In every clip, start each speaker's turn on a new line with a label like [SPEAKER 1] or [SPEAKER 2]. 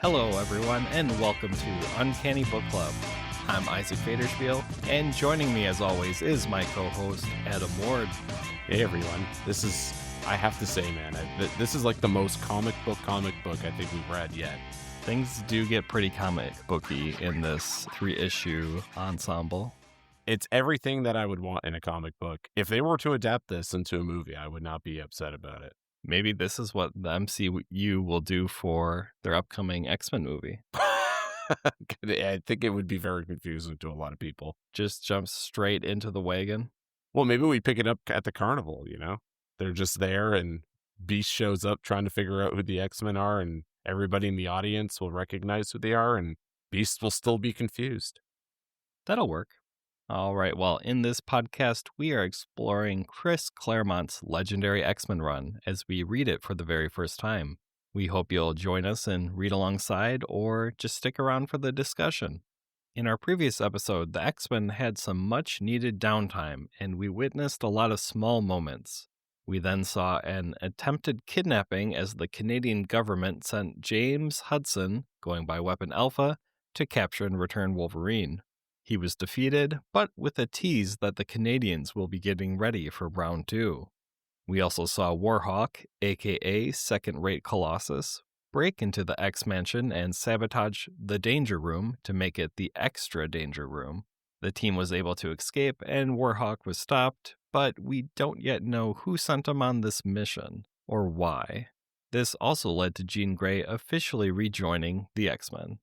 [SPEAKER 1] Hello, everyone, and welcome to Uncanny Book Club. I'm Isaac Faderspiel, and joining me, as always, is my co-host, Adam Ward.
[SPEAKER 2] Hey, everyone. I have to say, man, this is like the most comic book I think we've read yet.
[SPEAKER 1] Things do get pretty comic booky in this 3-issue ensemble.
[SPEAKER 2] It's everything that I would want in a comic book. If they were to adapt this into a movie, I would not be upset about it.
[SPEAKER 1] Maybe this is what the MCU will do for their upcoming X-Men movie.
[SPEAKER 2] I think it would be very confusing to a lot of people.
[SPEAKER 1] Just jump straight into the wagon.
[SPEAKER 2] Well, maybe we pick it up at the carnival, you know? They're just there and Beast shows up trying to figure out who the X-Men are, and everybody in the audience will recognize who they are, and Beast will still be confused.
[SPEAKER 1] That'll work. All right, well, in this podcast, we are exploring Chris Claremont's legendary X-Men run as we read it for the very first time. We hope you'll join us and read alongside, or just stick around for the discussion. In our previous episode, the X-Men had some much-needed downtime, and we witnessed a lot of small moments. We then saw an attempted kidnapping as the Canadian government sent James Hudson, going by Weapon Alpha, to capture and return Wolverine. He was defeated, but with a tease that the Canadians will be getting ready for round 2. We also saw Warhawk, aka Second-Rate Colossus, break into the X-Mansion and sabotage the Danger Room to make it the Extra Danger Room. The team was able to escape and Warhawk was stopped, but we don't yet know who sent him on this mission, or why. This also led to Jean Grey officially rejoining the X-Men.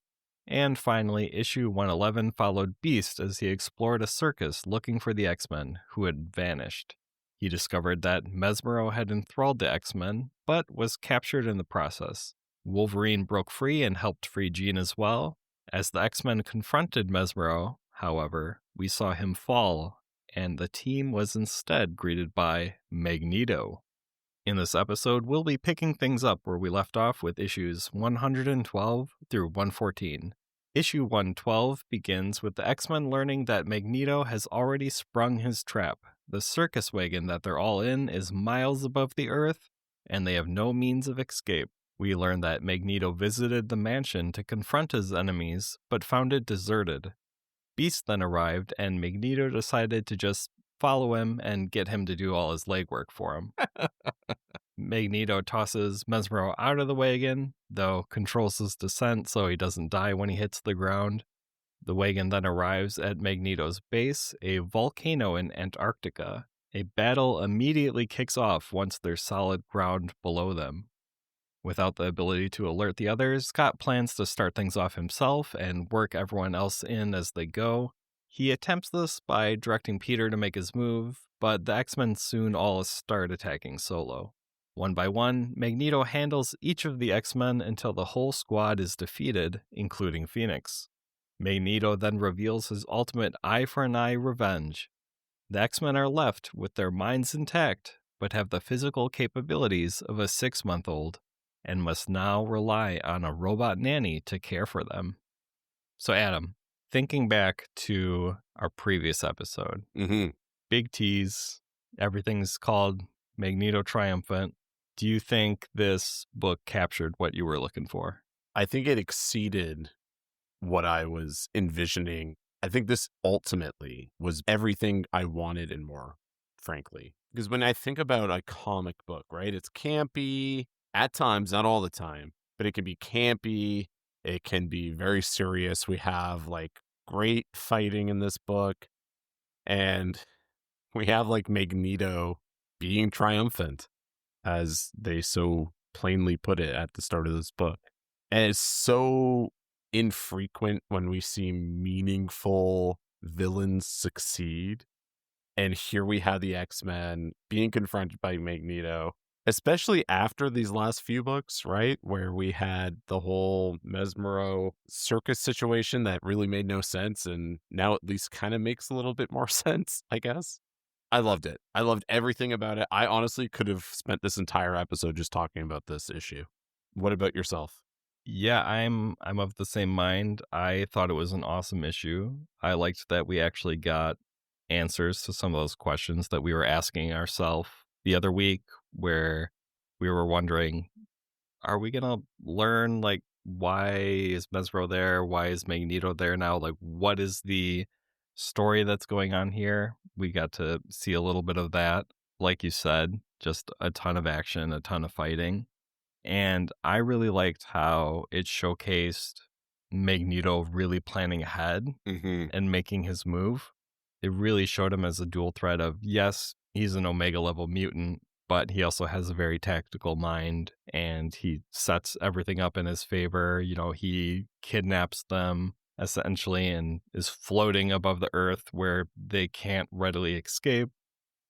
[SPEAKER 1] And finally, issue 111 followed Beast as he explored a circus looking for the X-Men, who had vanished. He discovered that Mesmero had enthralled the X-Men, but was captured in the process. Wolverine broke free and helped free Jean as well. As the X-Men confronted Mesmero, however, we saw him fall, and the team was instead greeted by Magneto. In this episode, we'll be picking things up where we left off with issues 112 through 114. Issue 112 begins with the X-Men learning that Magneto has already sprung his trap. The circus wagon that they're all in is miles above the Earth, and they have no means of escape. We learn that Magneto visited the mansion to confront his enemies, but found it deserted. Beast then arrived, and Magneto decided to just follow him and get him to do all his legwork for him. Magneto tosses Mesmero out of the wagon, though controls his descent so he doesn't die when he hits the ground. The wagon then arrives at Magneto's base, a volcano in Antarctica. A battle immediately kicks off once there's solid ground below them. Without the ability to alert the others, Scott plans to start things off himself and work everyone else in as they go. He attempts this by directing Peter to make his move, but the X-Men soon all start attacking solo. One by one, Magneto handles each of the X-Men until the whole squad is defeated, including Phoenix. Magneto then reveals his ultimate eye-for-an-eye revenge. The X-Men are left with their minds intact, but have the physical capabilities of a 6-month-old, and must now rely on a robot nanny to care for them. So Adam, thinking back to our previous episode, big tease, everything's called Magneto Triumphant. Do you think this book captured what you were looking for?
[SPEAKER 2] I think it exceeded what I was envisioning. I think this ultimately was everything I wanted and more, frankly. Because when I think about a comic book, right, it's campy at times, not all the time, but it can be campy. It can be very serious. We have like great fighting in this book, and we have like Magneto being triumphant, as they so plainly put it at the start of this book. And it's so infrequent when we see meaningful villains succeed. And here we have the X-Men being confronted by Magneto, especially after these last few books, right? Where we had the whole Mesmero circus situation that really made no sense. And now at least kind of makes a little bit more sense, I guess. I loved it. I loved everything about it. I honestly could have spent this entire episode just talking about this issue. What about yourself?
[SPEAKER 1] Yeah, I'm of the same mind. I thought it was an awesome issue. I liked that we actually got answers to some of those questions that we were asking ourselves the other week, where we were wondering, are we gonna learn, like, why is Mesro there? Why is Magneto there now? Like, what is the story that's going on here? We got to see a little bit of that. Like you said, just a ton of action, a ton of fighting. And I really liked how it showcased Magneto really planning ahead
[SPEAKER 2] Hmm.
[SPEAKER 1] and making his move. It really showed him as a dual threat of, yes, he's an Omega level mutant, but he also has a very tactical mind and he sets everything up in his favor. You know, he kidnaps them essentially and is floating above the earth where they can't readily escape.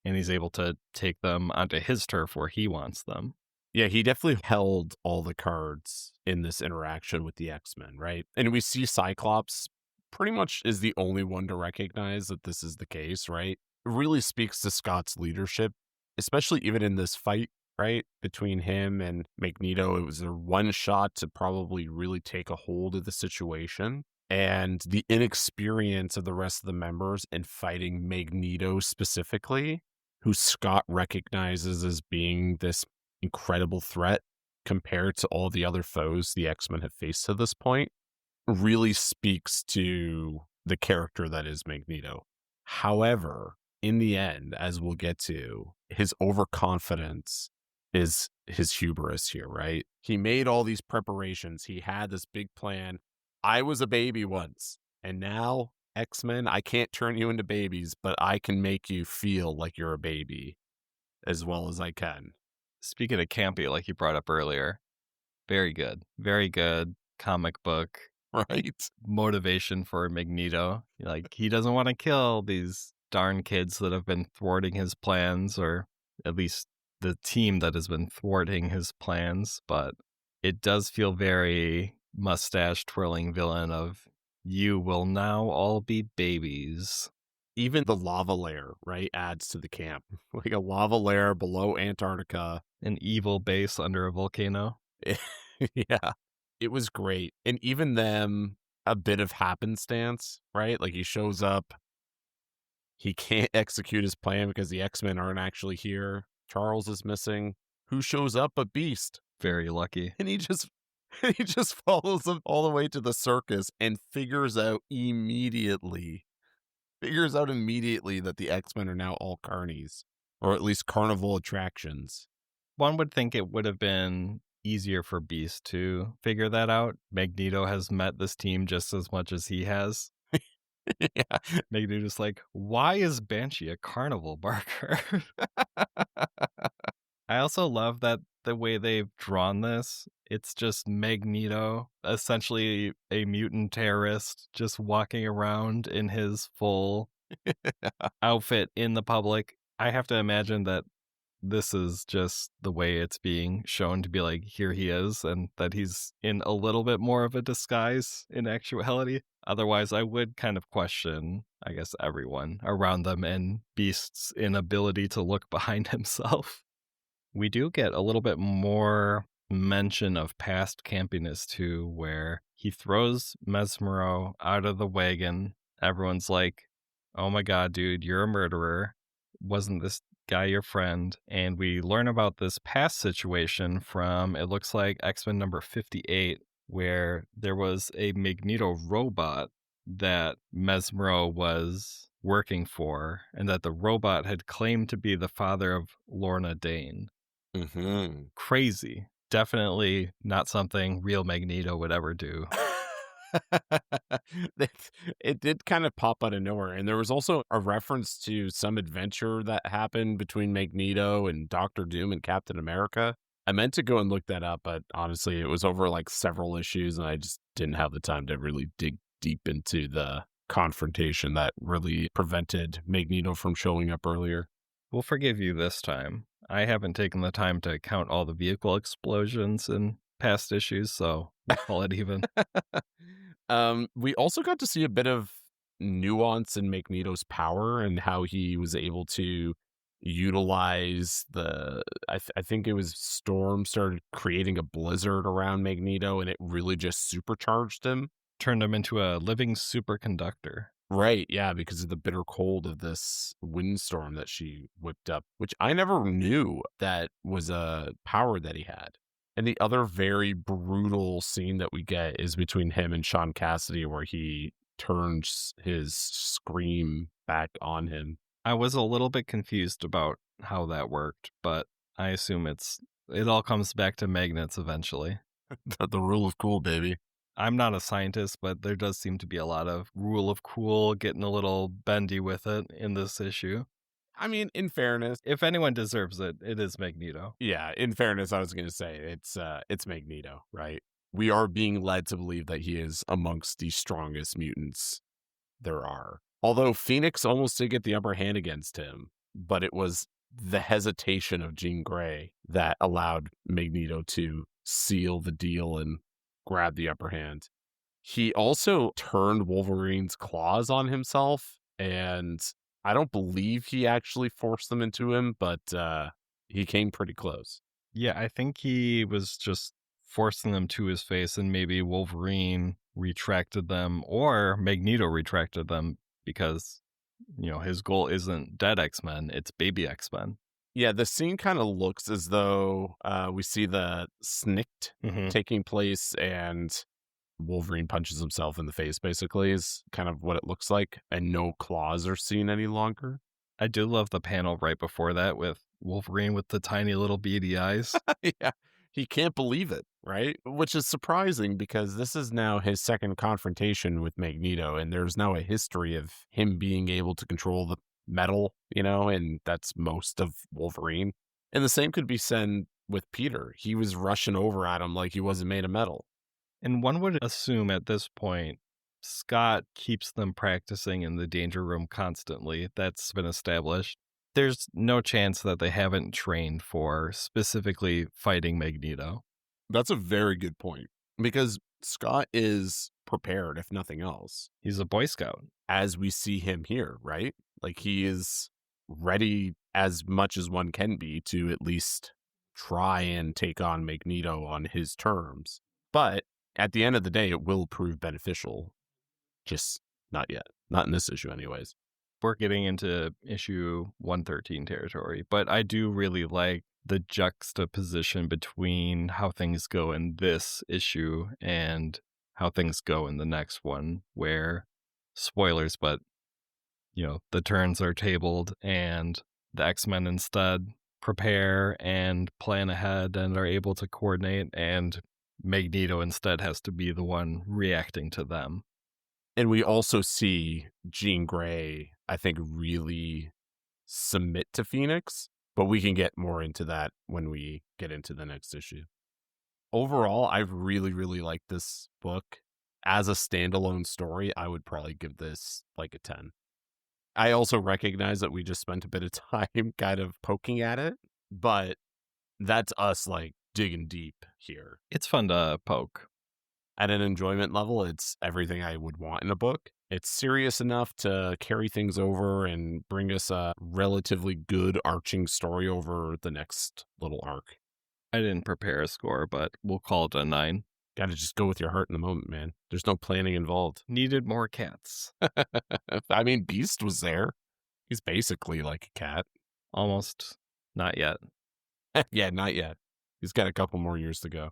[SPEAKER 1] And he's able to take them onto his turf where he wants them.
[SPEAKER 2] Yeah, he definitely held all the cards in this interaction with the X-Men, right? And we see Cyclops pretty much is the only one to recognize that this is the case, right? It really speaks to Scott's leadership, especially even in this fight, right? Between him and Magneto, it was a one shot to probably really take a hold of the situation. And the inexperience of the rest of the members in fighting Magneto specifically, who Scott recognizes as being this incredible threat compared to all the other foes the X-Men have faced to this point, really speaks to the character that is Magneto. However, in the end, as we'll get to, his overconfidence is his hubris here, right? He made all these preparations. He had this big plan. I was a baby once, and now, X-Men, I can't turn you into babies, but I can make you feel like you're a baby as well as I can.
[SPEAKER 1] Speaking of campy, like you brought up earlier, very good. Very good comic book
[SPEAKER 2] Right?
[SPEAKER 1] motivation for Magneto. Like, he doesn't want to kill these darn kids that have been thwarting his plans, or at least the team that has been thwarting his plans. But it does feel very mustache twirling villain of, you will now all be babies.
[SPEAKER 2] Even the lava layer, right, adds to the camp. Like a lava layer below Antarctica.
[SPEAKER 1] An evil base under a volcano.
[SPEAKER 2] Yeah, it was great. And even them, a bit of happenstance, right? Like he shows up, he can't execute his plan because the X-Men aren't actually here. Charles is missing. Who shows up but Beast?
[SPEAKER 1] Very lucky.
[SPEAKER 2] And he just follows him all the way to the circus and figures out immediately that the X-Men are now all carnies, or at least carnival attractions.
[SPEAKER 1] One would think it would have been easier for Beast to figure that out. Magneto has met this team just as much as he has.
[SPEAKER 2] Yeah.
[SPEAKER 1] Magneto's like, why is Banshee a carnival barker? I also love that the way they've drawn this, it's just Magneto, essentially a mutant terrorist, just walking around in his full outfit in the public. I have to imagine that this is just the way it's being shown to be like, here he is, and that he's in a little bit more of a disguise in actuality. Otherwise, I would kind of question, I guess, everyone around them and Beast's inability to look behind himself. We do get a little bit more mention of past campiness too, where he throws Mesmero out of the wagon. Everyone's like, oh my God, dude, you're a murderer. Wasn't this guy your friend? And we learn about this past situation from, it looks like, X-Men number 58, where there was a Magneto robot that Mesmero was working for, and that the robot had claimed to be the father of Lorna Dane.
[SPEAKER 2] Mm-hmm.
[SPEAKER 1] Crazy. Definitely not something real Magneto would ever do.
[SPEAKER 2] It did kind of pop out of nowhere. And there was also a reference to some adventure that happened between Magneto and Doctor Doom and Captain America. I meant to go and look that up, but honestly, it was over like several issues, and I just didn't have the time to really dig deep into the confrontation that really prevented Magneto from showing up earlier.
[SPEAKER 1] We'll forgive you this time. I haven't taken the time to count all the vehicle explosions in past issues, so we'll call it even.
[SPEAKER 2] We also got to see a bit of nuance in Magneto's power and how he was able to utilize I think it was Storm started creating a blizzard around Magneto, and it really just supercharged him.
[SPEAKER 1] Turned him into a living superconductor.
[SPEAKER 2] Right, yeah, because of the bitter cold of this windstorm that she whipped up, which I never knew that was a power that he had. And the other very brutal scene that we get is between him and Sean Cassidy, where he turns his scream back on him.
[SPEAKER 1] I was a little bit confused about how that worked, but I assume it all comes back to magnets eventually.
[SPEAKER 2] The rule of cool, baby.
[SPEAKER 1] I'm not a scientist, but there does seem to be a lot of rule of cool getting a little bendy with it in this issue.
[SPEAKER 2] I mean, in fairness,
[SPEAKER 1] If anyone deserves it, it is Magneto.
[SPEAKER 2] yeah, in fairness, I was going to say it's Magneto, right? We are being led to believe that he is amongst the strongest mutants there are. Although Phoenix almost did get the upper hand against him, but it was the hesitation of Jean Grey that allowed Magneto to seal the deal and grab the upper hand. He also turned Wolverine's claws on himself, and I don't believe he actually forced them into him, but he came pretty close.
[SPEAKER 1] Yeah, I think he was just forcing them to his face, and maybe Wolverine retracted them or Magneto retracted them because, his goal isn't dead X-Men, it's baby X-Men.
[SPEAKER 2] Yeah, the scene kind of looks as though we see the snikt taking place, and Wolverine punches himself in the face, basically, is kind of what it looks like, and no claws are seen any longer.
[SPEAKER 1] I do love the panel right before that with Wolverine with the tiny little beady eyes.
[SPEAKER 2] Yeah, he can't believe it, right? Which is surprising because this is now his second confrontation with Magneto, and there's now a history of him being able to control the metal, and that's most of Wolverine. And the same could be said with Peter. He was rushing over at him like he wasn't made of metal.
[SPEAKER 1] And one would assume at this point, Scott keeps them practicing in the danger room constantly. That's been established. There's no chance that they haven't trained for specifically fighting Magneto.
[SPEAKER 2] That's a very good point, because Scott is prepared, if nothing else.
[SPEAKER 1] He's a Boy Scout.
[SPEAKER 2] As we see him here, right? Like, he is ready as much as one can be to at least try and take on Magneto on his terms. But at the end of the day, it will prove beneficial. Just not yet. Not in this issue, anyways.
[SPEAKER 1] We're getting into issue 113 territory, but I do really like the juxtaposition between how things go in this issue and how things go in the next one, where, spoilers, but, the turns are tabled and the X-Men instead prepare and plan ahead and are able to coordinate, and Magneto instead has to be the one reacting to them.
[SPEAKER 2] And we also see Jean Grey, I think, really submit to Phoenix, but we can get more into that when we get into the next issue. Overall, I've really, really liked this book. As a standalone story, I would probably give this like a 10. I also recognize that we just spent a bit of time kind of poking at it, but that's us like digging deep here.
[SPEAKER 1] It's fun to poke.
[SPEAKER 2] At an enjoyment level, it's everything I would want in a book. It's serious enough to carry things over and bring us a relatively good arching story over the next little arc.
[SPEAKER 1] I didn't prepare a score, but we'll call it a 9.
[SPEAKER 2] Gotta just go with your heart in the moment, man. There's no planning involved.
[SPEAKER 1] Needed more cats.
[SPEAKER 2] I mean, Beast was there. He's basically like a cat.
[SPEAKER 1] Almost. Not yet.
[SPEAKER 2] Yeah, not yet. He's got a couple more years to go.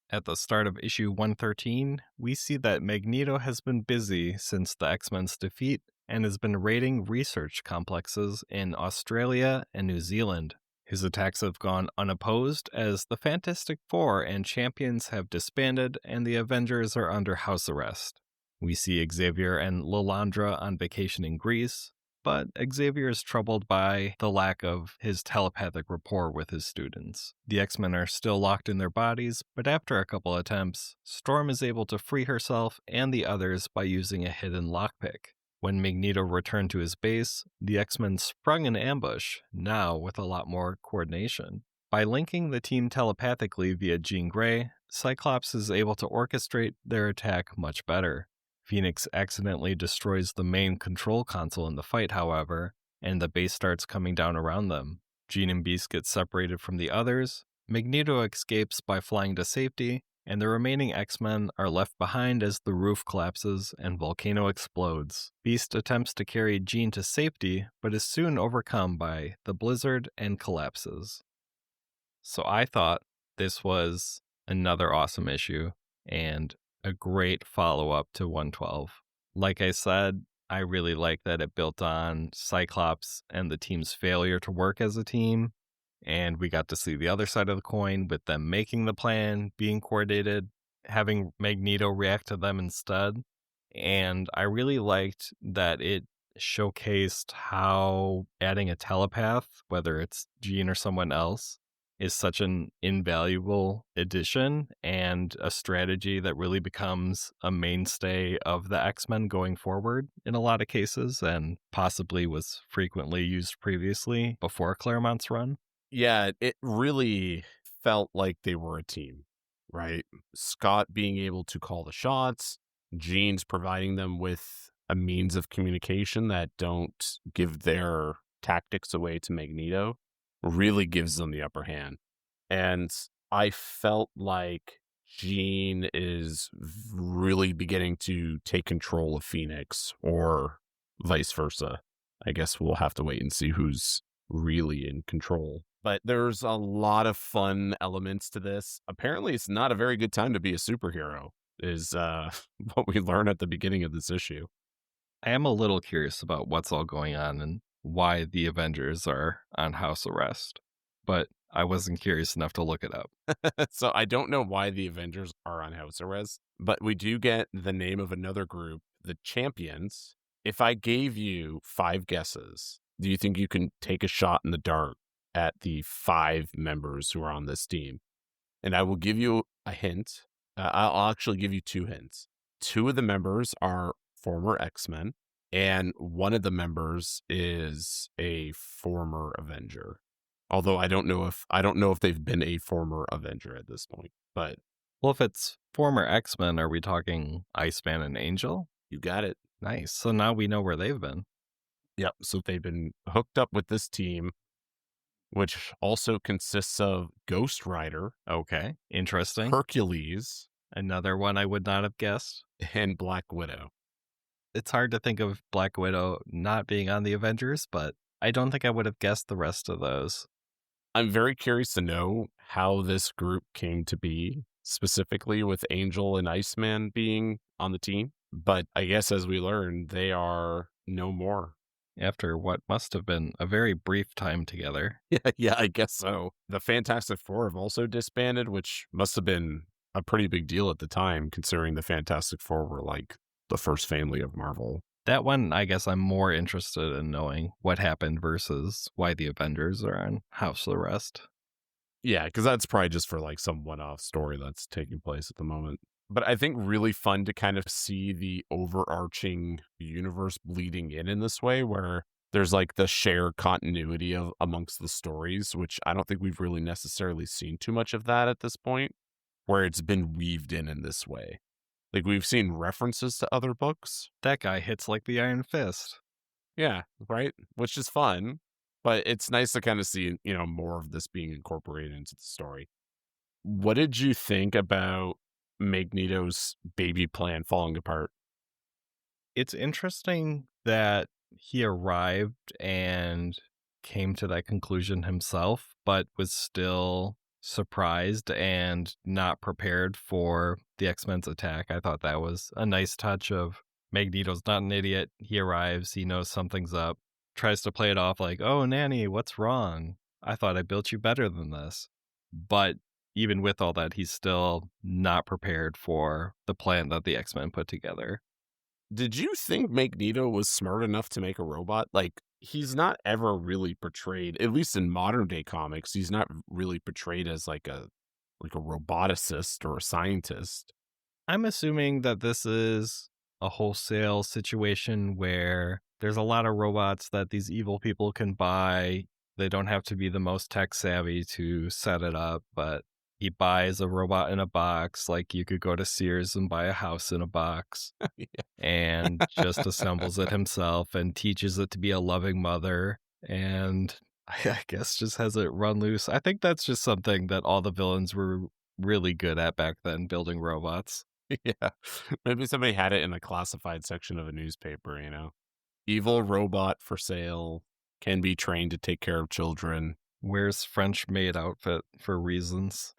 [SPEAKER 1] At the start of issue 113, we see that Magneto has been busy since the X-Men's defeat and has been raiding research complexes in Australia and New Zealand. His attacks have gone unopposed as the Fantastic Four and Champions have disbanded and the Avengers are under house arrest. We see Xavier and Lilandra on vacation in Greece, but Xavier is troubled by the lack of his telepathic rapport with his students. The X-Men are still locked in their bodies, but after a couple attempts, Storm is able to free herself and the others by using a hidden lockpick. When Magneto returned to his base, the X-Men sprung an ambush, now with a lot more coordination. By linking the team telepathically via Jean Grey, Cyclops is able to orchestrate their attack much better. Phoenix accidentally destroys the main control console in the fight, however, and the base starts coming down around them. Jean and Beast get separated from the others, Magneto escapes by flying to safety, and the remaining X-Men are left behind as the roof collapses and Volcano explodes. Beast attempts to carry Jean to safety, but is soon overcome by the blizzard and collapses. So I thought This was another awesome issue and a great follow up to 112. Like I said, I really like that it built on Cyclops and the team's failure to work as a team. And we got to see the other side of the coin with them making the plan, being coordinated, having Magneto react to them instead. And I really liked that it showcased how adding a telepath, whether it's Jean or someone else, is such an invaluable addition and a strategy that really becomes a mainstay of the X-Men going forward in a lot of cases and possibly was frequently used previously before Claremont's run.
[SPEAKER 2] Yeah, it really felt like they were a team, right? Scott being able to call the shots, Jean's providing them with a means of communication that don't give their tactics away to Magneto, really gives them the upper hand. And I felt like Jean is really beginning to take control of Phoenix, or vice versa. I guess we'll have to wait and see who's really in control. But there's a lot of fun elements to this. Apparently, it's not a very good time to be a superhero, is what we learn at the beginning of this issue.
[SPEAKER 1] I am a little curious about what's all going on and why the Avengers are on house arrest, but I wasn't curious enough to look it up.
[SPEAKER 2] So I don't know why the Avengers are on house arrest, but we do get the name of another group, the Champions. If I gave you 5 guesses, do you think you can take a shot in the dark at the 5 members who are on this team? And I will give you a hint. I'll actually give you 2 hints. 2 of the members are former X-Men, and one of the members is a former Avenger. Although I don't know if they've been a former Avenger at this point. But
[SPEAKER 1] Well, if it's former X-Men, are we talking Iceman and Angel?
[SPEAKER 2] you got it.
[SPEAKER 1] Nice. So now we know where they've been.
[SPEAKER 2] Yep. So they've been hooked up with this team, which also consists of Ghost Rider,
[SPEAKER 1] Okay. Interesting.
[SPEAKER 2] Hercules,
[SPEAKER 1] Another one I would not have guessed.
[SPEAKER 2] and Black Widow.
[SPEAKER 1] It's hard to think of Black Widow not being on the Avengers, but I don't think I would have guessed the rest of those.
[SPEAKER 2] I'm very curious to know how this group came to be, specifically with Angel and Iceman being on the team. But I guess as we learn, they are no more.
[SPEAKER 1] After what must have been a very brief time together.
[SPEAKER 2] Yeah, I guess so. The Fantastic Four have also disbanded, which must have been a pretty big deal at the time, considering the Fantastic Four were like the first family of Marvel.
[SPEAKER 1] That one, I guess I'm more interested in knowing what happened versus why the Avengers are on house arrest.
[SPEAKER 2] Yeah, because that's probably just for like some one-off story that's taking place at the moment. But I think really fun to kind of see the overarching universe bleeding in this way, where there's like the shared continuity of amongst the stories, which I don't think we've really necessarily seen too much of that at this point, where it's been weaved in this way. Like we've seen references to other books.
[SPEAKER 1] That guy hits like the Iron Fist.
[SPEAKER 2] Yeah, right? Which is fun, but it's nice to kind of see, more of this being incorporated into the story. What did you think about Magneto's baby plan falling apart?
[SPEAKER 1] It's interesting that he arrived and came to that conclusion himself, but was still surprised and not prepared for the X-Men's attack. I thought that was a nice touch of Magneto's not an idiot. He arrives, he knows something's up, tries to play it off like, oh, Nanny, what's wrong? I thought I built you better than this. But even with all that, he's still not prepared for the plan that the X-Men put together.
[SPEAKER 2] Did you think Magneto was smart enough to make a robot? Like, he's not ever really portrayed, at least in modern day comics, he's not really portrayed as like a roboticist or a scientist.
[SPEAKER 1] I'm assuming that this is a wholesale situation where there's a lot of robots that these evil people can buy. They don't have to be the most tech savvy to set it up, but he buys a robot in a box, like you could go to Sears and buy a house in a box,
[SPEAKER 2] Yeah.
[SPEAKER 1] and just assembles it himself and teaches it to be a loving mother. And I guess just has it run loose. I think that's just something that all the villains were really good at back then, building robots.
[SPEAKER 2] Yeah. Maybe somebody had it in a classified section of a newspaper, Evil robot for sale, can be trained to take care of children.
[SPEAKER 1] Wears French maid outfit for reasons.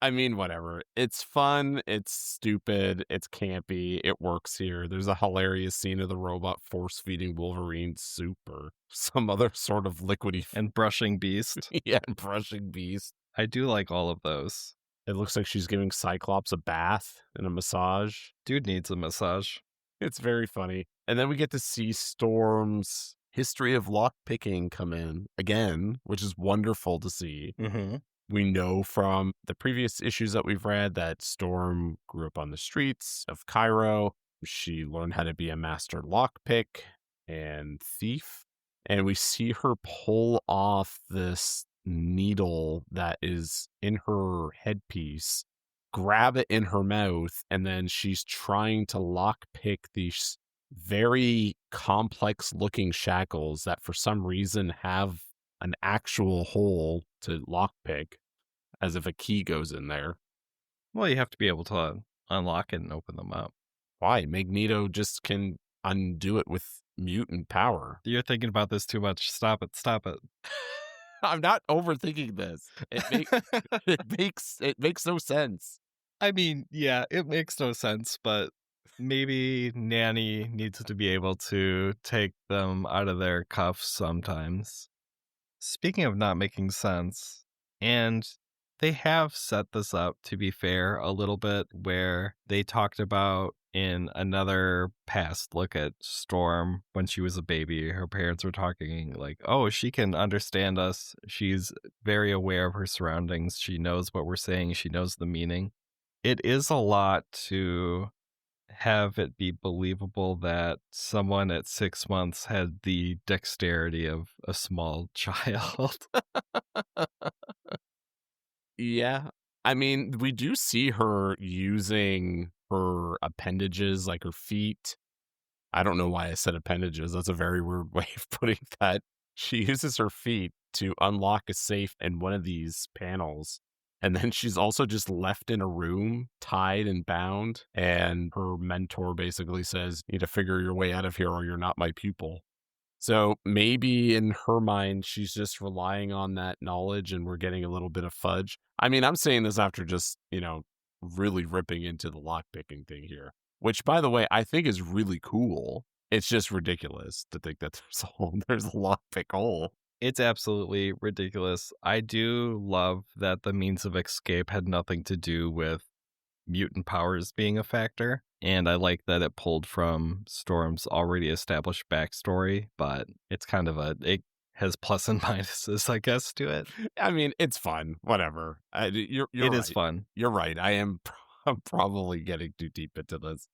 [SPEAKER 2] I mean, whatever. It's fun. It's stupid. It's campy. It works here. There's a hilarious scene of the robot force feeding Wolverine soup or some other sort of liquidy.
[SPEAKER 1] And brushing Beast.
[SPEAKER 2] Yeah, brushing Beast.
[SPEAKER 1] I do like all of those.
[SPEAKER 2] It looks like she's giving Cyclops a bath and a massage.
[SPEAKER 1] Dude needs a massage.
[SPEAKER 2] It's very funny. And then we get to see Storm's history of lockpicking come in again, which is wonderful to see.
[SPEAKER 1] Mm-hmm.
[SPEAKER 2] We know from the previous issues that we've read that Storm grew up on the streets of Cairo. She learned how to be a master lockpick and thief. And we see her pull off this needle that is in her headpiece, grab it in her mouth, and then she's trying to lockpick these very complex looking shackles that for some reason have an actual hole to lockpick, as if a key goes in there.
[SPEAKER 1] Well, you have to be able to unlock it and open them up.
[SPEAKER 2] Why? Magneto just can undo it with mutant power.
[SPEAKER 1] You're thinking about this too much. Stop it. Stop it.
[SPEAKER 2] I'm not overthinking this. It makes no sense.
[SPEAKER 1] I mean, yeah, it makes no sense, but maybe Nanny needs to be able to take them out of their cuffs sometimes. Speaking of not making sense, and they have set this up, to be fair, a little bit, where they talked about in another past look at Storm when she was a baby, her parents were talking like, oh, she can understand us. She's very aware of her surroundings. She knows what we're saying. She knows the meaning. It is a lot to have it be believable that someone at 6 months had the dexterity of a small child.
[SPEAKER 2] Yeah. I mean, we do see her using her appendages, like her feet. I don't know why I said appendages. That's a very weird way of putting that. She uses her feet to unlock a safe in one of these panels. And then she's also just left in a room, tied and bound. And her mentor basically says, you need to figure your way out of here or you're not my pupil. So maybe in her mind, she's just relying on that knowledge and we're getting a little bit of fudge. I mean, I'm saying this after just, really ripping into the lockpicking thing here, which, by the way, I think is really cool. It's just ridiculous to think that there's a lockpick hole.
[SPEAKER 1] It's absolutely ridiculous. I do love that the means of escape had nothing to do with mutant powers being a factor. And I like that it pulled from Storm's already established backstory, but it's kind of it has plus and minuses, I guess, to it.
[SPEAKER 2] I mean, it's fun. Whatever. You're
[SPEAKER 1] It
[SPEAKER 2] right.
[SPEAKER 1] is fun.
[SPEAKER 2] You're right. I'm probably getting too deep into this.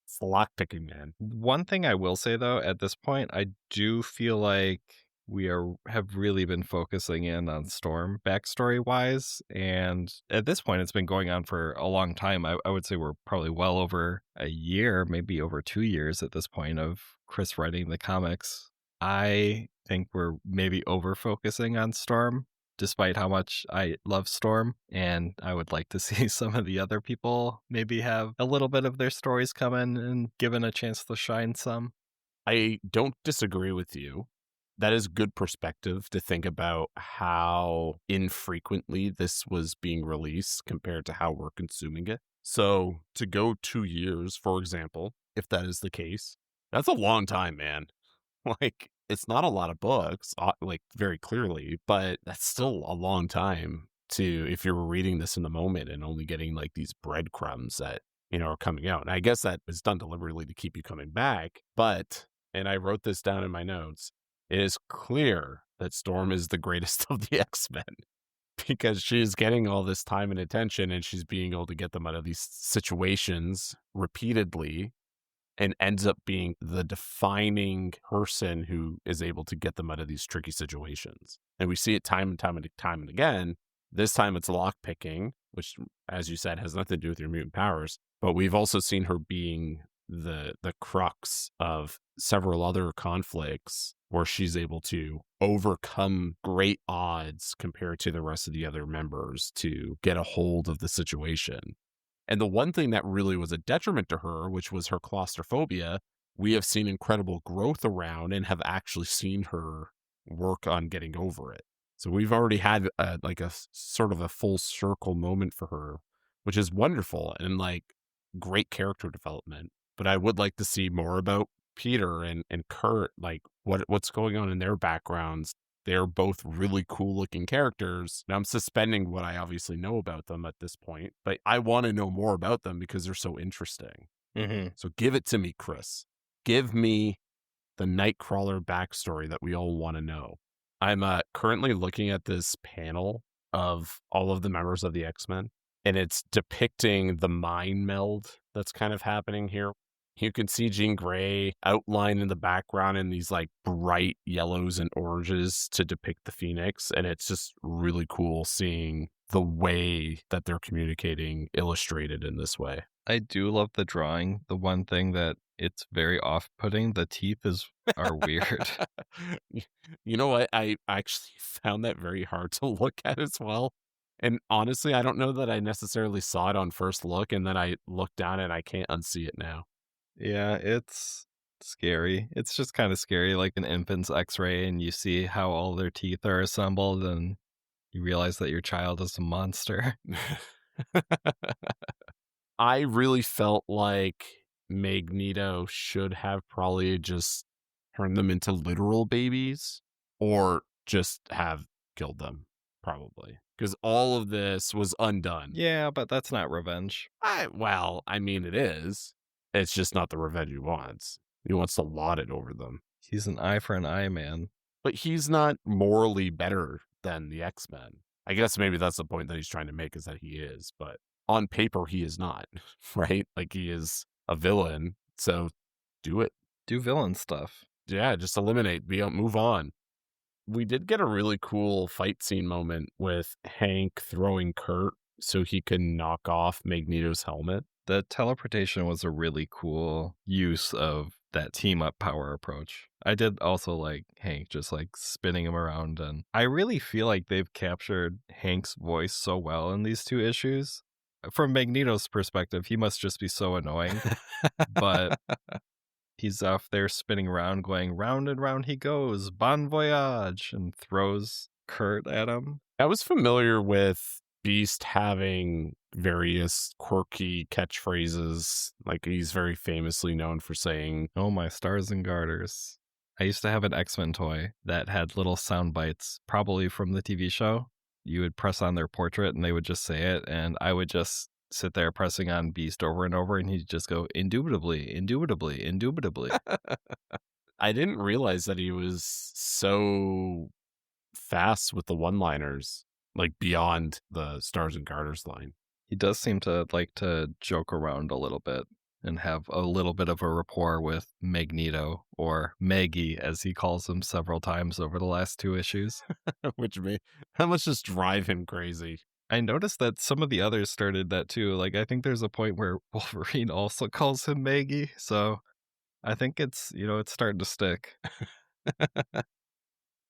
[SPEAKER 2] It's lockpicking, man.
[SPEAKER 1] One thing I will say, though, at this point, I do feel like we have really been focusing in on Storm backstory-wise, and at this point, it's been going on for a long time. I would say we're probably well over a year, maybe over 2 years at this point of Chris writing the comics. I think we're maybe over-focusing on Storm, despite how much I love Storm, and I would like to see some of the other people maybe have a little bit of their stories come in and given a chance to shine some.
[SPEAKER 2] I don't disagree with you. That is good perspective to think about how infrequently this was being released compared to how we're consuming it. So to go 2 years, for example, if that is the case, that's a long time, man. Like, it's not a lot of books, like, very clearly, but that's still a long time to, if you're reading this in the moment and only getting like these breadcrumbs that, are coming out. And I guess that is done deliberately to keep you coming back. But, and I wrote this down in my notes, it is clear that Storm is the greatest of the X-Men because she's getting all this time and attention and she's being able to get them out of these situations repeatedly and ends up being the defining person who is able to get them out of these tricky situations. And we see it time and time and time and again. This time it's lockpicking, which, as you said, has nothing to do with your mutant powers. But we've also seen her being the crux of several other conflicts where she's able to overcome great odds compared to the rest of the other members to get a hold of the situation. And the one thing that really was a detriment to her, which was her claustrophobia, we have seen incredible growth around and have actually seen her work on getting over it. So we've already had like sort of a full circle moment for her, which is wonderful and like great character development. But I would like to see more about Peter and Kurt, like what's going on in their backgrounds. They're both really cool looking characters. Now I'm suspending what I obviously know about them at this point, but I want to know more about them because they're so interesting.
[SPEAKER 1] Mm-hmm.
[SPEAKER 2] So give it to me, Chris. Give me the Nightcrawler backstory that we all want to know. I'm currently looking at this panel of all of the members of the X-Men, and it's depicting the mind meld that's kind of happening here. You can see Jean Grey outlined in the background in these like bright yellows and oranges to depict the Phoenix, and it's just really cool seeing the way that they're communicating illustrated in this way.
[SPEAKER 1] I do love the drawing. The one thing that it's very off-putting, the teeth are weird.
[SPEAKER 2] You know what? I actually found that very hard to look at as well. And honestly, I don't know that I necessarily saw it on first look, and then I looked down and I can't unsee it now.
[SPEAKER 1] Yeah, it's scary. It's just kind of scary, like an infant's X-ray, and you see how all their teeth are assembled, and you realize that your child is a monster.
[SPEAKER 2] I really felt like Magneto should have probably just turned them into literal babies or just have killed them, probably. Because all of this was undone.
[SPEAKER 1] Yeah, but that's not revenge.
[SPEAKER 2] Well, I mean, it is. It's just not the revenge he wants. He wants to lord it over them.
[SPEAKER 1] He's an eye for an eye, man.
[SPEAKER 2] But he's not morally better than the X-Men. I guess maybe that's the point that he's trying to make, is that he is, but on paper he is not, right? Like, he is a villain, so do it.
[SPEAKER 1] Do villain stuff.
[SPEAKER 2] Yeah, just eliminate, move on. We did get a really cool fight scene moment with Hank throwing Kurt so he can knock off Magneto's helmet.
[SPEAKER 1] The teleportation was a really cool use of that team up power approach. I did also like Hank just like spinning him around, and I really feel like they've captured Hank's voice so well in these two issues. From Magneto's perspective, he must just be so annoying, but he's off there spinning around, going round and round he goes, bon voyage, and throws Kurt at him.
[SPEAKER 2] I was familiar with Beast having various quirky catchphrases. Like, he's very famously known for saying,
[SPEAKER 1] "Oh, my stars and garters." I used to have an X-Men toy that had little sound bites, probably from the TV show. You would press on their portrait and they would just say it, and I would just sit there pressing on Beast over and over, and he'd just go, indubitably, indubitably, indubitably.
[SPEAKER 2] I didn't realize that he was so fast with the one-liners, like beyond the Stars and Garters line.
[SPEAKER 1] He does seem to like to joke around a little bit and have a little bit of a rapport with Magneto, or Maggie, as he calls him several times over the last two issues.
[SPEAKER 2] That must just drive him crazy.
[SPEAKER 1] I noticed that some of the others started that too. Like, I think there's a point where Wolverine also calls him Maggie. So I think it's starting to stick.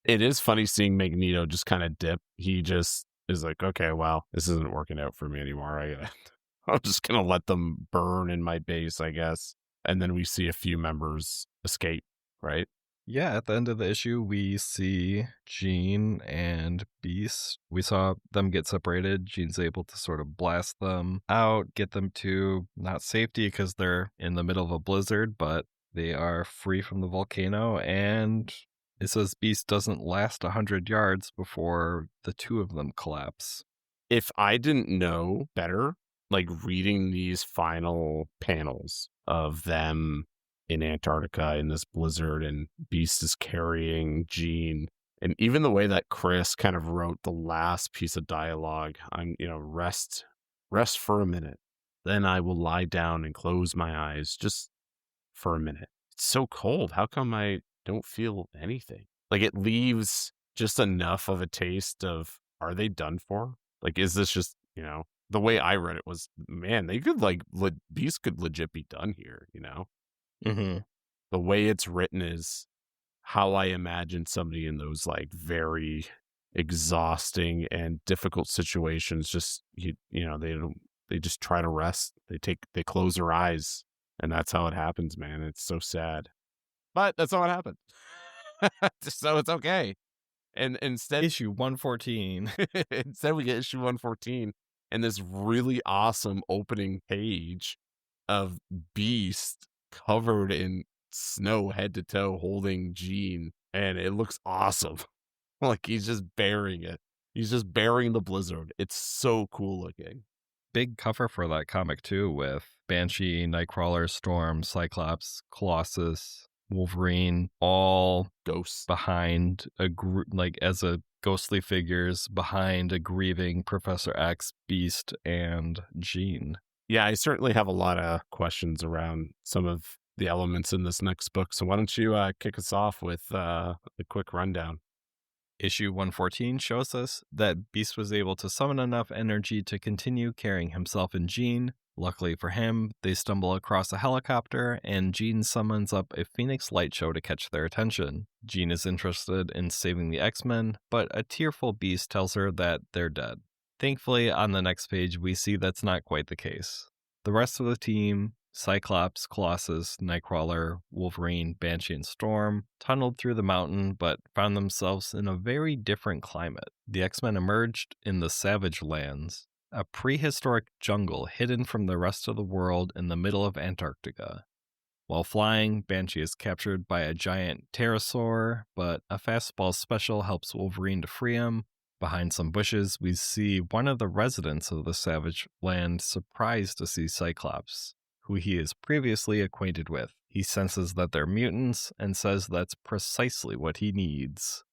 [SPEAKER 2] It is funny seeing Magneto just kind of dip. He just is like, okay, well, this isn't working out for me anymore. I'm just going to let them burn in my base, I guess. And then we see a few members escape, right?
[SPEAKER 1] Yeah, at the end of the issue, we see Jean and Beast. We saw them get separated. Jean's able to sort of blast them out, get them to not safety because they're in the middle of a blizzard, but they are free from the volcano. And it says Beast doesn't last 100 yards before the two of them collapse.
[SPEAKER 2] If I didn't know better, like reading these final panels of them in Antarctica in this blizzard, and Beast is carrying Jean, and even the way that Chris kind of wrote the last piece of dialogue, I'm, rest for a minute, then I will lie down and close my eyes just for a minute. It's so cold. How come I don't feel anything? Like, it leaves just enough of a taste of, are they done for? Like, is this just, the way I read it was, man, they could Beast could legit be done here,
[SPEAKER 1] Mm-hmm.
[SPEAKER 2] The way it's written is how I imagine somebody in those like very exhausting and difficult situations. Just, they just try to rest. They close their eyes, and that's how it happens, man. It's so sad, but that's how it happened. So it's okay. And instead,
[SPEAKER 1] Issue 114.
[SPEAKER 2] instead we get issue 114 and this really awesome opening page of Beast covered in snow head to toe holding Jean, and it looks awesome. Like he's just bearing it. He's just bearing the blizzard. It's so cool looking.
[SPEAKER 1] Big cover for that comic too, with Banshee, Nightcrawler, Storm, Cyclops, Colossus, Wolverine, all
[SPEAKER 2] Ghosts.
[SPEAKER 1] behind a like as a ghostly figures behind a grieving Professor X, Beast, and Jean.
[SPEAKER 2] Yeah, I certainly have a lot of questions around some of the elements in this next book. So why don't you kick us off with a quick rundown?
[SPEAKER 1] Issue 114 shows us that Beast was able to summon enough energy to continue carrying himself and Jean. Luckily for him, they stumble across a helicopter, and Jean summons up a Phoenix light show to catch their attention. Jean is interested in saving the X-Men, but a tearful Beast tells her that they're dead. Thankfully, on the next page, we see that's not quite the case. The rest of the team, Cyclops, Colossus, Nightcrawler, Wolverine, Banshee, and Storm, tunneled through the mountain but found themselves in a very different climate. The X-Men emerged in the Savage Lands, a prehistoric jungle hidden from the rest of the world in the middle of Antarctica. While flying, Banshee is captured by a giant pterosaur, but a fastball special helps Wolverine to free him. Behind some bushes, we see one of the residents of the Savage Land surprised to see Cyclops, who he is previously acquainted with. He senses that they're mutants and says that's precisely what he needs.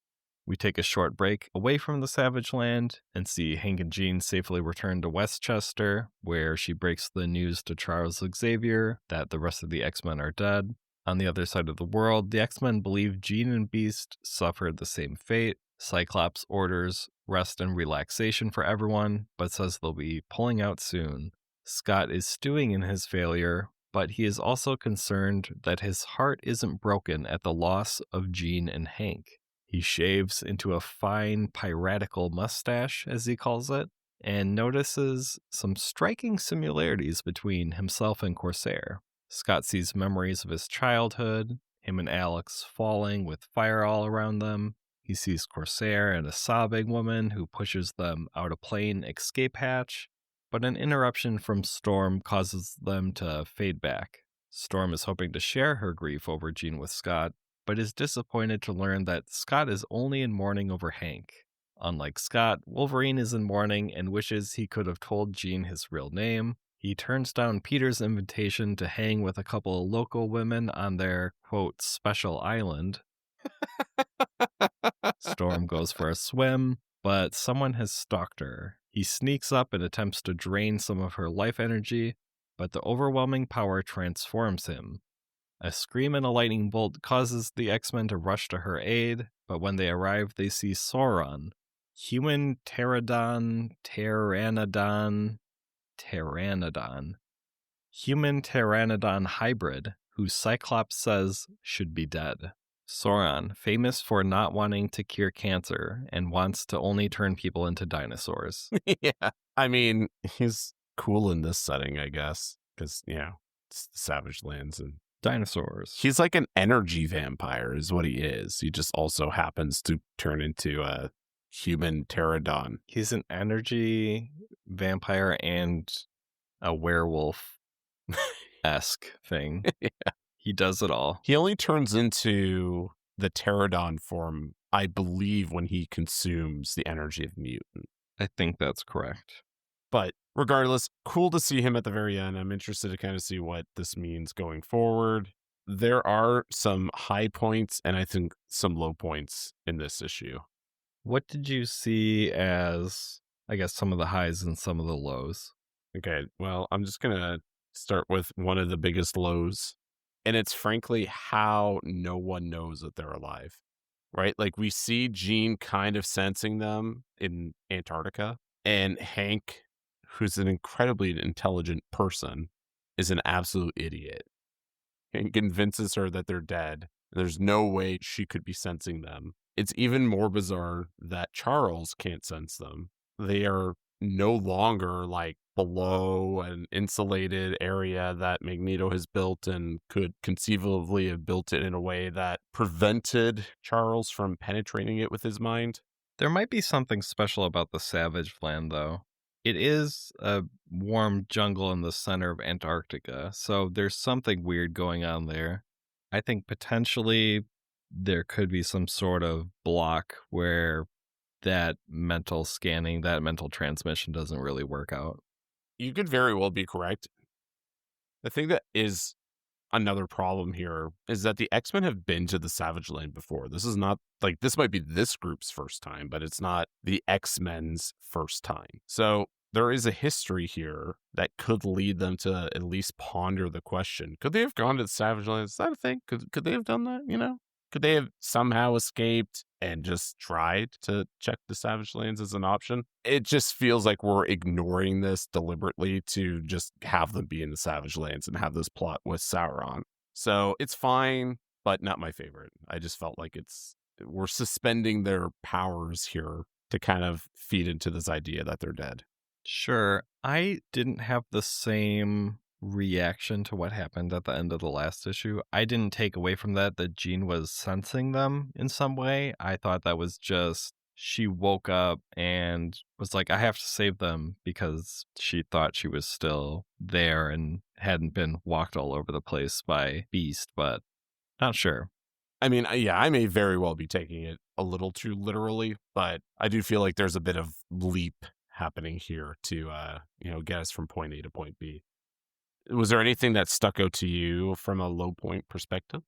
[SPEAKER 1] We take a short break away from the Savage Land and see Hank and Jean safely return to Westchester, where she breaks the news to Charles Xavier that the rest of the X-Men are dead. On the other side of the world, the X-Men believe Jean and Beast suffered the same fate. Cyclops orders rest and relaxation for everyone, but says they'll be pulling out soon. Scott is stewing in his failure, but he is also concerned that his heart isn't broken at the loss of Jean and Hank. He shaves into a fine piratical mustache, as he calls it, and notices some striking similarities between himself and Corsair. Scott sees memories of his childhood, him and Alex falling with fire all around them. He sees Corsair and a sobbing woman who pushes them out a plane escape hatch, but an interruption from Storm causes them to fade back. Storm is hoping to share her grief over Jean with Scott, but is disappointed to learn that Scott is only in mourning over Hank. Unlike Scott, Wolverine is in mourning and wishes he could have told Jean his real name. He turns down Peter's invitation to hang with a couple of local women on their, quote, special island. Storm goes for a swim, but someone has stalked her. He sneaks up and attempts to drain some of her life energy, but the overwhelming power transforms him. A scream and a lightning bolt causes the X-Men to rush to her aid, but when they arrive, they see Sauron, human human pteranodon hybrid, who Cyclops says should be dead. Sauron, famous for not wanting to cure cancer and wants to only turn people into dinosaurs.
[SPEAKER 2] Yeah. I mean, he's cool in this setting, I guess, because, it's the Savage Lands and
[SPEAKER 1] dinosaurs.
[SPEAKER 2] He's like an energy vampire is what he is. He just also happens to turn into a human pterodon.
[SPEAKER 1] He's an energy vampire and a werewolf-esque thing.
[SPEAKER 2] Yeah.
[SPEAKER 1] He does it all.
[SPEAKER 2] He only turns into the pterodon form, I believe, when he consumes the energy of mutant.
[SPEAKER 1] I think that's correct.
[SPEAKER 2] But regardless, cool to see him at the very end. I'm interested to kind of see what this means going forward. There are some high points and I think some low points in this issue.
[SPEAKER 1] What did you see as, I guess, some of the highs and some of the lows?
[SPEAKER 2] Okay, well, I'm just going to start with one of the biggest lows. And it's frankly how no one knows that they're alive, right? Like we see Jean kind of sensing them in Antarctica, and Hank, who's an incredibly intelligent person, is an absolute idiot and convinces her that they're dead. There's no way she could be sensing them. It's even more bizarre that Charles can't sense them. They are no longer like below an insulated area that Magneto has built and could conceivably have built it in a way that prevented Charles from penetrating it with his mind.
[SPEAKER 1] There might be something special about the Savage Land, though. It is a warm jungle in the center of Antarctica, so there's something weird going on there. I think potentially there could be some sort of block where that mental scanning, that mental transmission doesn't really work out.
[SPEAKER 2] You could very well be correct. The thing that is another problem here is that the X-Men have been to the Savage Land before. This is not like this might be this group's first time, but it's not the X-Men's first time. So there is a history here that could lead them to at least ponder the question. Could they have gone to the Savage Land? Is that a thing? Could they have done that, you know? Could they have somehow escaped and just tried to check the Savage Lands as an option? It just feels like we're ignoring this deliberately to just have them be in the Savage Lands and have this plot with Sauron. So it's fine, but not my favorite. I just felt like we're suspending their powers here to kind of feed into this idea that they're dead.
[SPEAKER 1] Sure, I didn't have the same reaction to what happened at the end of the last issue. I didn't take away from that Jean was sensing them in some way. I thought that was just she woke up and was like, I have to save them because she thought she was still there and hadn't been walked all over the place by Beast, but not sure.
[SPEAKER 2] I mean, yeah, I may very well be taking it a little too literally, but I do feel like there's a bit of leap happening here to, get us from point A to point B. Was there anything that stuck out to you from a low point perspective?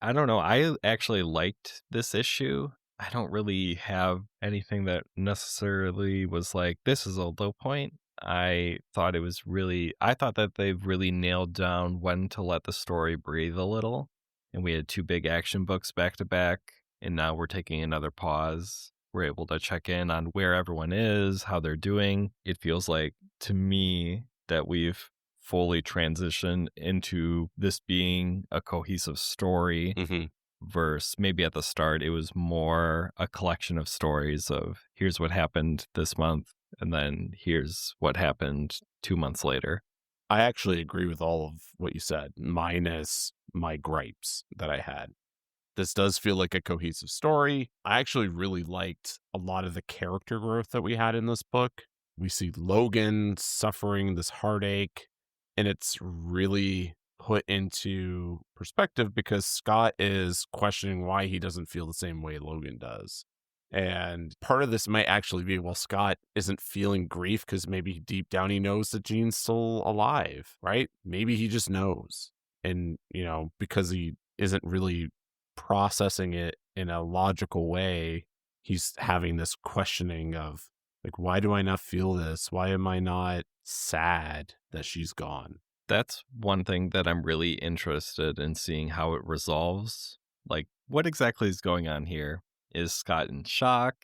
[SPEAKER 1] I don't know. I actually liked this issue. I don't really have anything that necessarily was like, this is a low point. I thought that they've really nailed down when to let the story breathe a little. And we had two big action books back to back. And now we're taking another pause. We're able to check in on where everyone is, how they're doing. It feels like to me that we've fully transitioned into this being a cohesive story
[SPEAKER 2] Mm-hmm.
[SPEAKER 1] versus maybe at the start it was more a collection of stories of here's what happened this month and then here's what happened 2 months later.
[SPEAKER 2] I actually agree with all of what you said, minus my gripes that I had. This does feel like a cohesive story. I actually really liked a lot of the character growth that we had in this book. We see Logan suffering this heartache, and it's really put into perspective because Scott is questioning why he doesn't feel the same way Logan does. And part of this might actually be, well, Scott isn't feeling grief because maybe deep down he knows that Jean's still alive, right? Maybe he just knows. And, because he isn't really processing it in a logical way, he's having this questioning of, like, why do I not feel this? Why am I not sad that she's gone?
[SPEAKER 1] That's one thing that I'm really interested in seeing how it resolves. Like, what exactly is going on here? Is Scott in shock?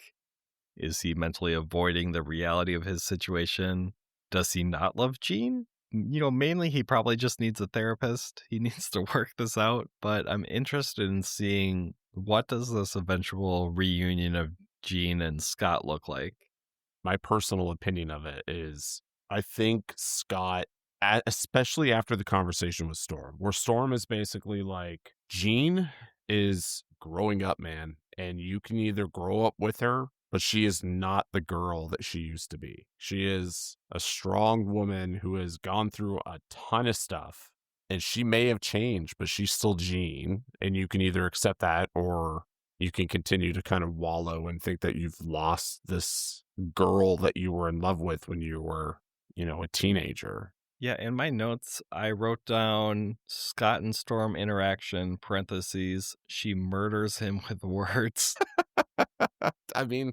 [SPEAKER 1] Is he mentally avoiding the reality of his situation? Does he not love Jean? Mainly he probably just needs a therapist. He needs to work this out, but I'm interested in seeing what does this eventual reunion of Jean and Scott look like?
[SPEAKER 2] My personal opinion of it is I think Scott, especially after the conversation with Storm, where Storm is basically like, Jean is growing up, man, and you can either grow up with her, but she is not the girl that she used to be. She is a strong woman who has gone through a ton of stuff, and she may have changed, but she's still Jean, and you can either accept that or you can continue to kind of wallow and think that you've lost this girl that you were in love with when you were, a teenager.
[SPEAKER 1] Yeah, in my notes, I wrote down Scott and Storm interaction, parentheses, she murders him with words.
[SPEAKER 2] I mean,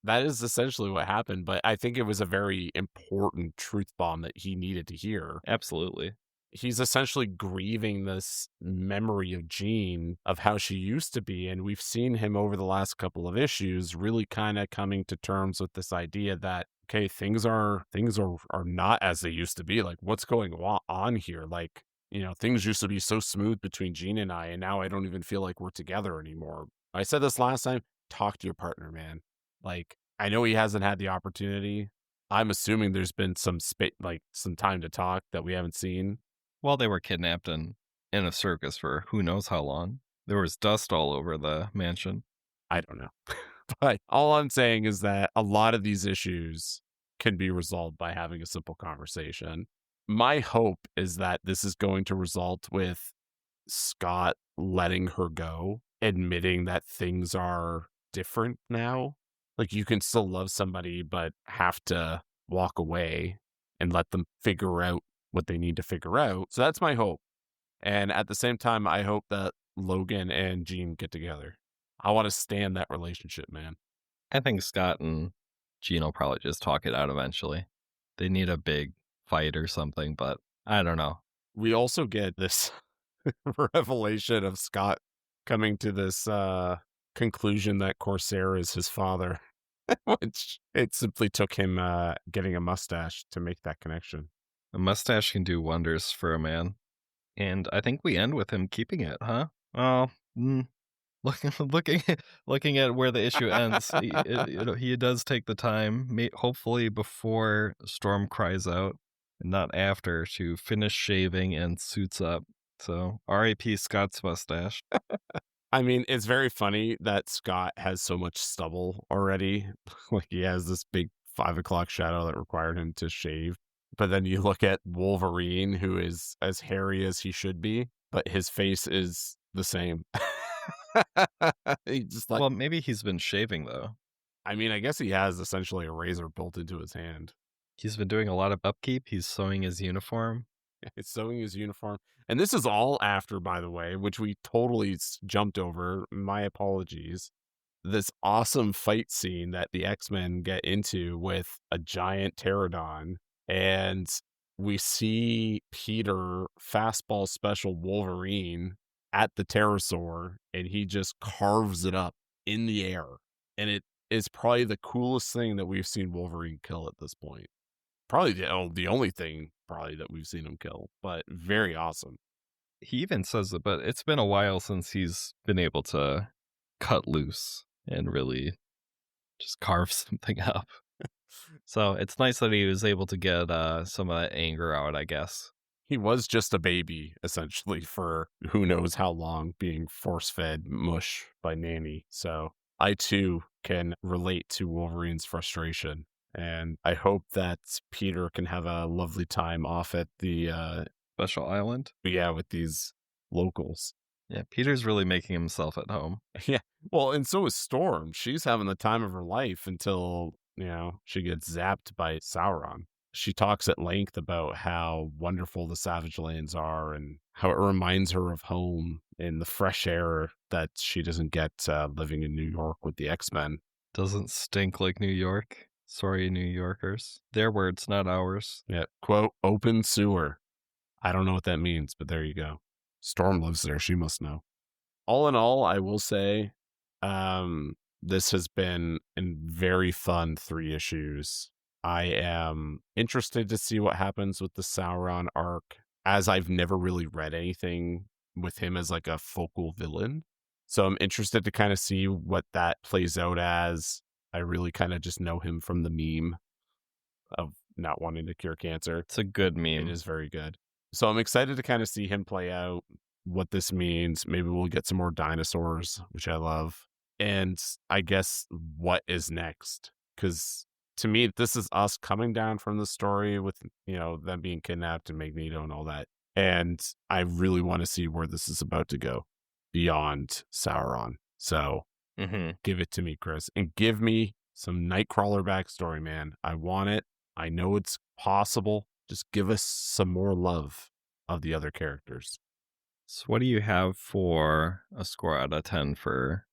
[SPEAKER 2] that is essentially what happened, but I think it was a very important truth bomb that he needed to hear.
[SPEAKER 1] Absolutely.
[SPEAKER 2] He's essentially grieving this memory of Jean, of how she used to be. And we've seen him over the last couple of issues really kind of coming to terms with this idea that, okay, things are not as they used to be. Like, what's going on here? Like, things used to be so smooth between Jean and I, and now I don't even feel like we're together anymore. I said this last time, talk to your partner, man. Like, I know he hasn't had the opportunity. I'm assuming there's been some some time to talk that we haven't seen.
[SPEAKER 1] Well, they were kidnapped and in a circus for who knows how long. There was dust all over the mansion.
[SPEAKER 2] I don't know. But all I'm saying is that a lot of these issues can be resolved by having a simple conversation. My hope is that this is going to result with Scott letting her go, admitting that things are different now. Like, you can still love somebody, but have to walk away and let them figure out what they need to figure out. So that's my hope. And at the same time, I hope that Logan and Jean get together. I want to stand that relationship, man.
[SPEAKER 1] I think Scott and Jean will probably just talk it out eventually. They need a big fight or something, but I don't know.
[SPEAKER 2] We also get this revelation of Scott coming to this conclusion that Corsair is his father, which it simply took him getting a mustache to make that connection.
[SPEAKER 1] A mustache can do wonders for a man. And I think we end with him keeping it, huh? Well, looking at where the issue ends, he does take the time, hopefully before Storm cries out, and not after, to finish shaving and suits up. So, R.I.P. Scott's mustache.
[SPEAKER 2] I mean, it's very funny that Scott has so much stubble already. Like, he has this big 5 o'clock shadow that required him to shave. But then you look at Wolverine, who is as hairy as he should be, but his face is the same. He just
[SPEAKER 1] Well, maybe he's been shaving, though.
[SPEAKER 2] I mean, I guess he has essentially a razor built into his hand.
[SPEAKER 1] He's been doing a lot of upkeep. He's sewing his uniform.
[SPEAKER 2] It's sewing his uniform. And this is all after, by the way, which we totally jumped over. My apologies. This awesome fight scene that the X-Men get into with a giant pterodon. And we see Peter fastball special Wolverine at the pterosaur, and he just carves it up in the air. And it is probably the coolest thing that we've seen Wolverine kill at this point. Probably the only thing probably that we've seen him kill, but very awesome.
[SPEAKER 1] He even says it, but it's been a while since he's been able to cut loose and really just carve something up. So it's nice that he was able to get some of that anger out, I guess.
[SPEAKER 2] He was just a baby, essentially, for who knows how long, being force-fed mush by Nanny. So I, too, can relate to Wolverine's frustration. And I hope that Peter can have a lovely time off at the
[SPEAKER 1] Special Island?
[SPEAKER 2] Yeah, with these locals.
[SPEAKER 1] Yeah, Peter's really making himself at home.
[SPEAKER 2] Yeah. Well, and so is Storm. She's having the time of her life until, she gets zapped by Sauron. She talks at length about how wonderful the Savage Lands are and how it reminds her of home and the fresh air that she doesn't get living in New York with the X-Men.
[SPEAKER 1] Doesn't stink like New York. Sorry, New Yorkers. Their words, not ours.
[SPEAKER 2] Yeah. Quote, open sewer. I don't know what that means, but there you go. Storm lives there. She must know. All in all, I will say this has been a very fun 3 issues. I am interested to see what happens with the Sauron arc, as I've never really read anything with him as like a focal villain. So I'm interested to kind of see what that plays out as. I really kind of just know him from the meme of not wanting to cure cancer.
[SPEAKER 1] It's a good meme.
[SPEAKER 2] It is very good. So I'm excited to kind of see him play out, what this means. Maybe we'll get some more dinosaurs, which I love. And I guess what is next? Because to me, this is us coming down from the story with, them being kidnapped and Magneto and all that. And I really want to see where this is about to go beyond Sauron. So give it to me, Chris. And give me some Nightcrawler backstory, man. I want it. I know it's possible. Just give us some more love of the other characters.
[SPEAKER 1] So what do you have for a score out of 10 for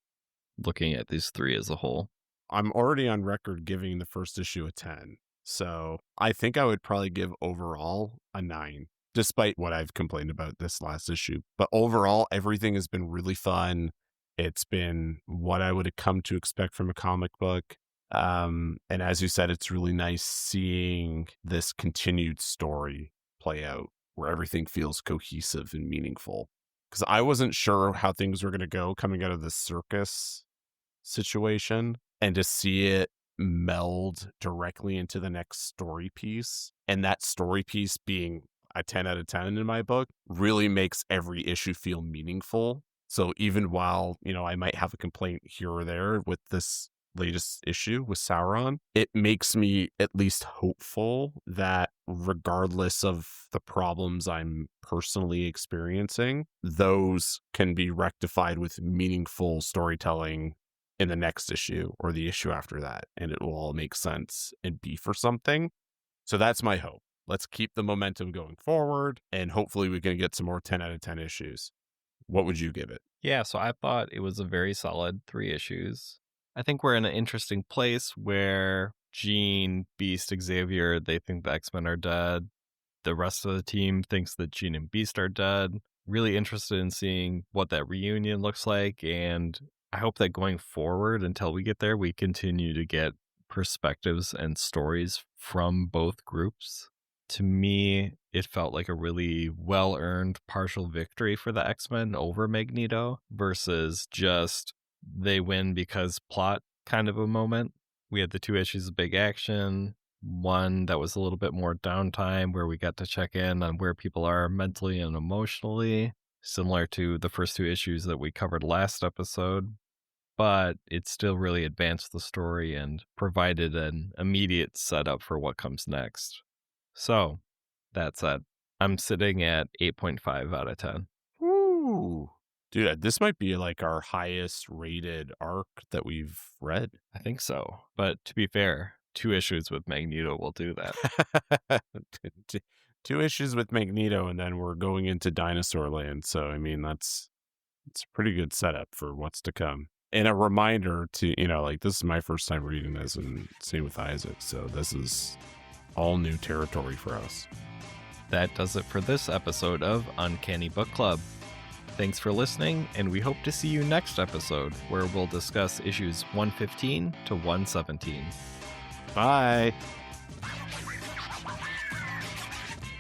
[SPEAKER 1] looking at these 3 as a whole?
[SPEAKER 2] I'm already on record giving the first issue a 10. So I think I would probably give overall a 9, despite what I've complained about this last issue. But overall, everything has been really fun. It's been what I would have come to expect from a comic book. And as you said, it's really nice seeing this continued story play out where everything feels cohesive and meaningful. Because I wasn't sure how things were going to go coming out of the circus situation, and to see it meld directly into the next story piece. And that story piece being a 10 out of 10 in my book really makes every issue feel meaningful. So even while, I might have a complaint here or there with this latest issue with Sauron, it makes me at least hopeful that regardless of the problems I'm personally experiencing, those can be rectified with meaningful storytelling in the next issue or the issue after that, and it will all make sense and be for something. So that's my hope. Let's keep the momentum going forward, and hopefully we can get some more 10 out of 10 issues. What would you give it?
[SPEAKER 1] Yeah, so I thought it was a very solid 3 issues. I think we're in an interesting place where Jean, Beast, Xavier, they think the X-Men are dead. The rest of the team thinks that Jean and Beast are dead. Really interested in seeing what that reunion looks like, and I hope that going forward until we get there, we continue to get perspectives and stories from both groups. To me, it felt like a really well-earned partial victory for the X-Men over Magneto versus just they win because plot kind of a moment. We had the 2 issues of big action, one that was a little bit more downtime where we got to check in on where people are mentally and emotionally, similar to the first 2 issues that we covered last episode. But it still really advanced the story and provided an immediate setup for what comes next. So, that said, I'm sitting at 8.5 out of 10.
[SPEAKER 2] Woo! Dude, this might be like our highest rated arc that we've read.
[SPEAKER 1] I think so. But to be fair, 2 issues with Magneto will do that.
[SPEAKER 2] 2 issues with Magneto, and then we're going into Dinosaur Land. So, I mean, it's a pretty good setup for what's to come. And a reminder to, this is my first time reading this, and same with Isaac. So this is all new territory for us.
[SPEAKER 1] That does it for this episode of Uncanny Book Club. Thanks for listening, and we hope to see you next episode, where we'll discuss issues 115 to 117.
[SPEAKER 2] Bye!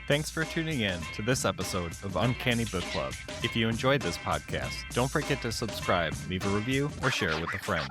[SPEAKER 1] Thanks for tuning in to this episode of Uncanny Book Club. If you enjoyed this podcast, don't forget to subscribe, leave a review, or share it with a friend.